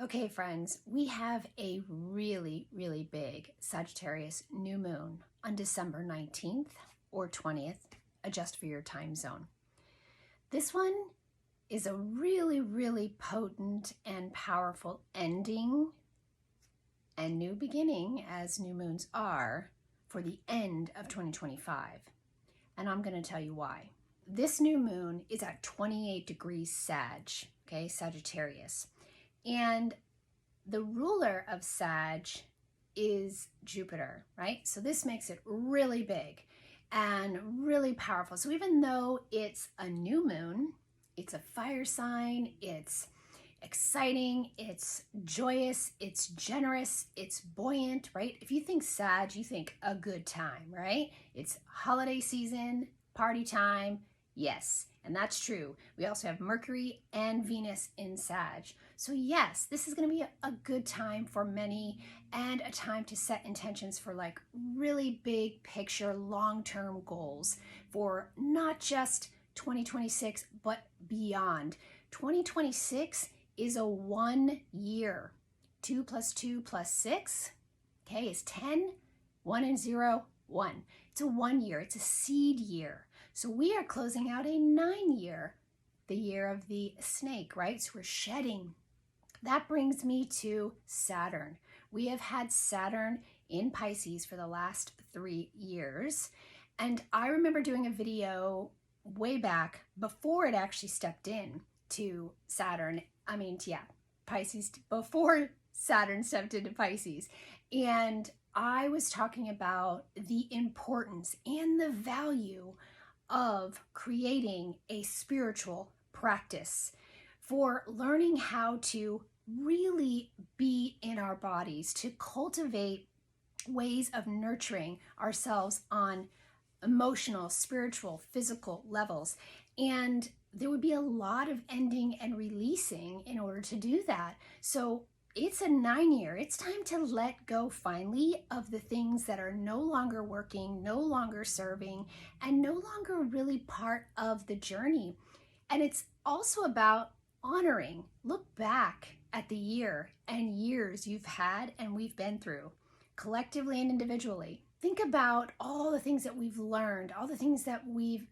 Okay, friends, we have a really, really big Sagittarius new moon on December 19th or 20th. Adjust for your time zone. This one is a really, really potent and powerful ending and new beginning, as new moons are, for the end of 2025. And I'm going to tell you why. This new moon is at 28 degrees Sag, okay, Sagittarius. And the ruler of Sag is Jupiter, right? So this makes it really big and really powerful. So even though it's a new moon, it's a fire sign, it's exciting, it's joyous, it's generous, it's buoyant, right? If you think Sag, you think a good time, right? It's holiday season, party time, yes, and that's true. We also have Mercury and Venus in Sag. So yes, this is going to be a good time for many and a time to set intentions for like really big picture, long-term goals for not just 2026, but beyond. 2026 is a 1 year. 2 plus 2 plus 6, okay, is 10. 1 and 0, 1. It's a 1 year. It's a seed year. So we are closing out a 9 year, the year of the snake, right? So we're shedding. That brings me to Saturn. We have had Saturn in Pisces for the last 3 years. And I remember doing a video way back before it actually stepped in to Saturn. Pisces, before Saturn stepped into Pisces. And I was talking about the importance and the value of creating a spiritual practice for learning how to really be in our bodies, to cultivate ways of nurturing ourselves on emotional, spiritual, physical levels. And there would be a lot of ending and releasing in order to do that. So it's a 9 year. It's time to let go finally of the things that are no longer working, no longer serving, and no longer really part of the journey. And it's also about honoring. Look back at the year and years you've had and we've been through, collectively and individually. Think about all the things that we've learned, all the things that we've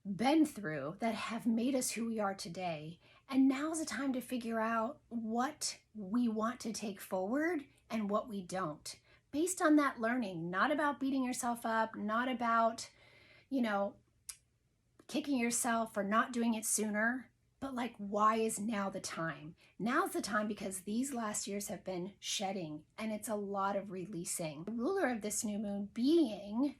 been through that have made us who we are today. And now's the time to figure out what we want to take forward and what we don't. Based on that learning, not about beating yourself up, not about, kicking yourself for not doing it sooner, but like, why is now the time? Now's the time because these last years have been shedding and it's a lot of releasing. The ruler of this new moon being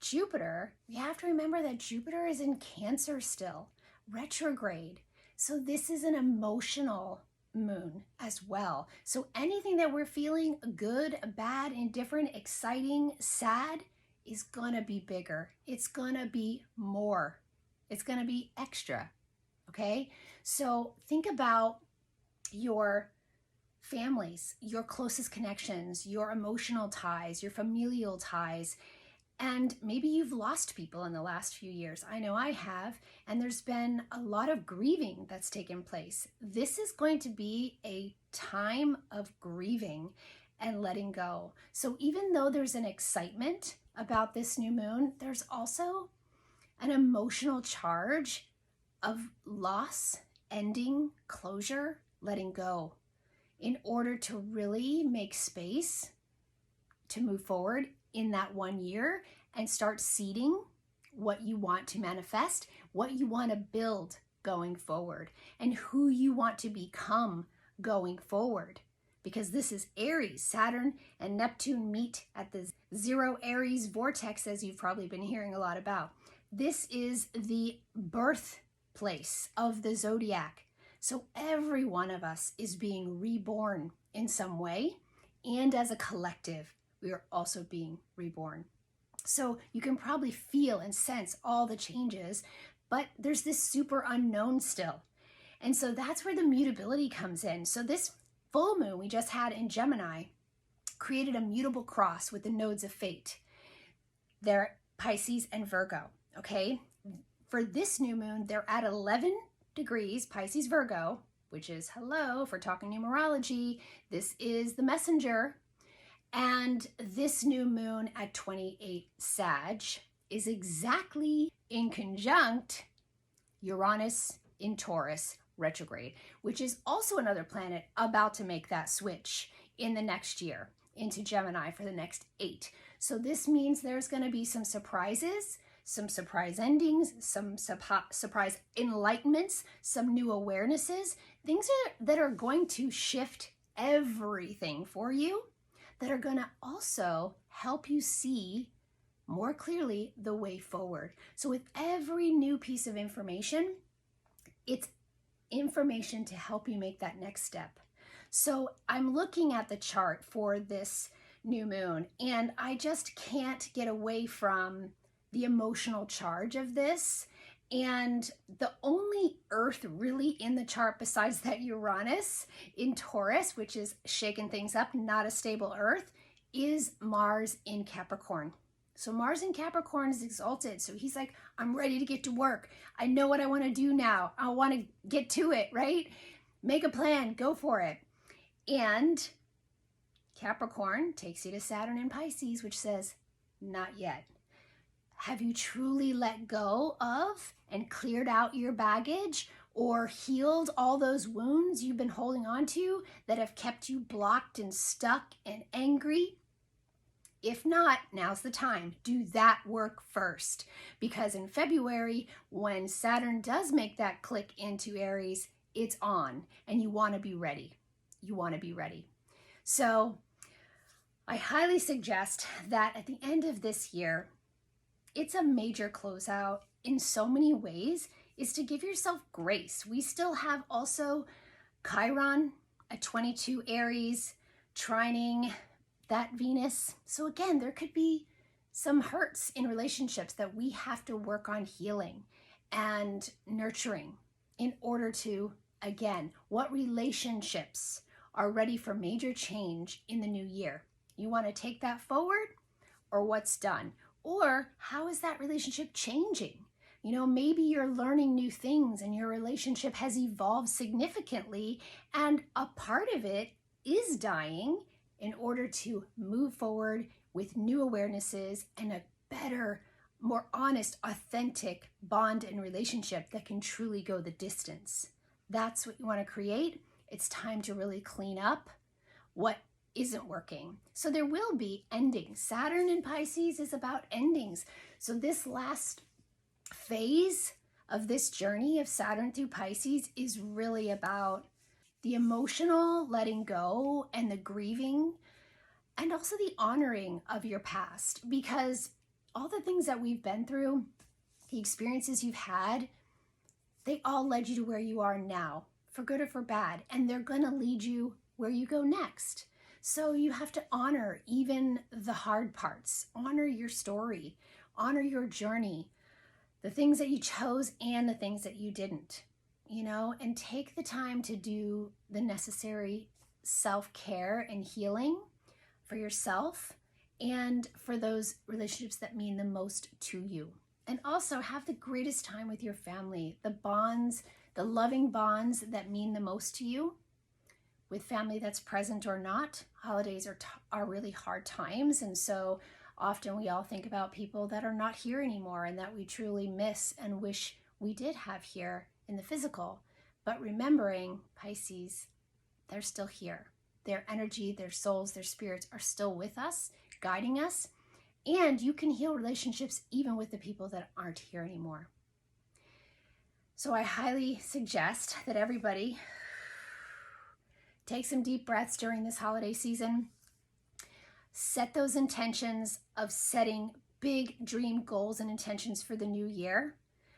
Jupiter, we have to remember that Jupiter is in Cancer still, retrograde. So this is an emotional moon as well. So anything that we're feeling, good, bad, indifferent, exciting, sad, is gonna be bigger. It's gonna be more. It's gonna be extra, okay? So think about your families, your closest connections, your emotional ties, your familial ties. And maybe you've lost people in the last few years. I know I have, and there's been a lot of grieving that's taken place. This is going to be a time of grieving and letting go. So even though there's an excitement about this new moon, there's also an emotional charge of loss, ending, closure, letting go, in order to really make space to move forward in that 1 year and start seeding what you want to manifest, what you want to build going forward, and who you want to become going forward. Because this is Aries. Saturn and Neptune meet at the 0 Aries vortex, as you've probably been hearing a lot about. This is the birthplace of the zodiac. So every one of us is being reborn in some way, and as a collective, we are also being reborn. So you can probably feel and sense all the changes, but there's this super unknown still. And so that's where the mutability comes in. So this full moon we just had in Gemini created a mutable cross with the nodes of fate. They're Pisces and Virgo, okay? For this new moon, they're at 11 degrees, Pisces, Virgo, which is hello for talking numerology. This is the messenger. And this new moon at 28 Sag is exactly in conjunct Uranus in Taurus retrograde, which is also another planet about to make that switch in the next year into Gemini for the next 8. So this means there's going to be some surprises, some surprise endings, some surprise enlightenments, some new awarenesses, things that are going to shift everything for you, that are going to also help you see more clearly the way forward. So with every new piece of information, it's information to help you make that next step. So I'm looking at the chart for this new moon, and I just can't get away from the emotional charge of this. And the only Earth really in the chart besides that Uranus in Taurus, which is shaking things up, not a stable Earth, is Mars in Capricorn. So Mars in Capricorn is exalted. So he's like, I'm ready to get to work. I know what I want to do now. I want to get to it, right? Make a plan, go for it. And Capricorn takes you to Saturn in Pisces, which says, not yet. Have you truly let go of and cleared out your baggage or healed all those wounds you've been holding on to that have kept you blocked and stuck and angry? If not, now's the time. Do that work first, because in February, when Saturn does make that click into Aries, it's on, and you want to be ready. You want to be ready. So I highly suggest that at the end of this year, it's a major closeout in so many ways, is to give yourself grace. We still have also Chiron at 22 Aries, trining that Venus. So again, there could be some hurts in relationships that we have to work on healing and nurturing in order to, again, what relationships are ready for major change in the new year? You want to take that forward, or what's done? Or how is that relationship changing? You know, maybe you're learning new things and your relationship has evolved significantly, and a part of it is dying in order to move forward with new awarenesses and a better, more honest, authentic bond and relationship that can truly go the distance. That's what you want to create. It's time to really clean up what isn't working. So there will be endings. Saturn in Pisces is about endings. So this last phase of this journey of Saturn through Pisces is really about the emotional letting go and the grieving, and also the honoring of your past, because all the things that we've been through, the experiences you've had, they all led you to where you are now, for good or for bad, and they're going to lead you where you go next. So you have to honor even the hard parts, honor your story, honor your journey, the things that you chose and the things that you didn't, you know, and take the time to do the necessary self-care and healing for yourself and for those relationships that mean the most to you. And also have the greatest time with your family, the bonds, the loving bonds that mean the most to you, with family that's present or not. Holidays are really hard times, and so often we all think about people that are not here anymore and that we truly miss and wish we did have here in the physical. But remembering, Pisces, they're still here. Their energy, their souls, their spirits are still with us, guiding us, and you can heal relationships even with the people that aren't here anymore. So I highly suggest that everybody take some deep breaths during this holiday season. Set those intentions of setting big dream goals and intentions for the new year,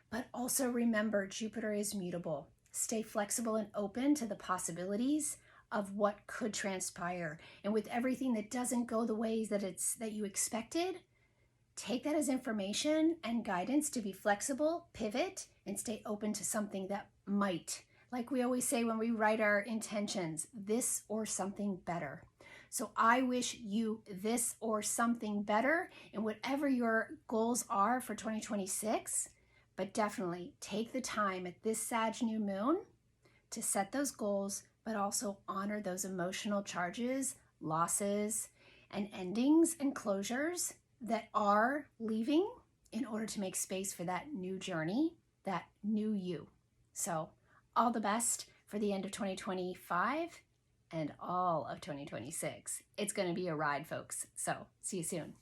but also remember Jupiter is mutable. Stay flexible and open to the possibilities of what could transpire. And with everything that doesn't go the ways that you expected, take that as information and guidance to be flexible, pivot, and stay open to something that might. Like we always say when we write our intentions, this or something better. So I wish you this or something better in whatever your goals are for 2026, but definitely take the time at this Sag new moon to set those goals, but also honor those emotional charges, losses, and endings and closures that are leaving in order to make space for that new journey, that new you. So all the best for the end of 2025 and all of 2026. It's going to be a ride, folks. So see you soon.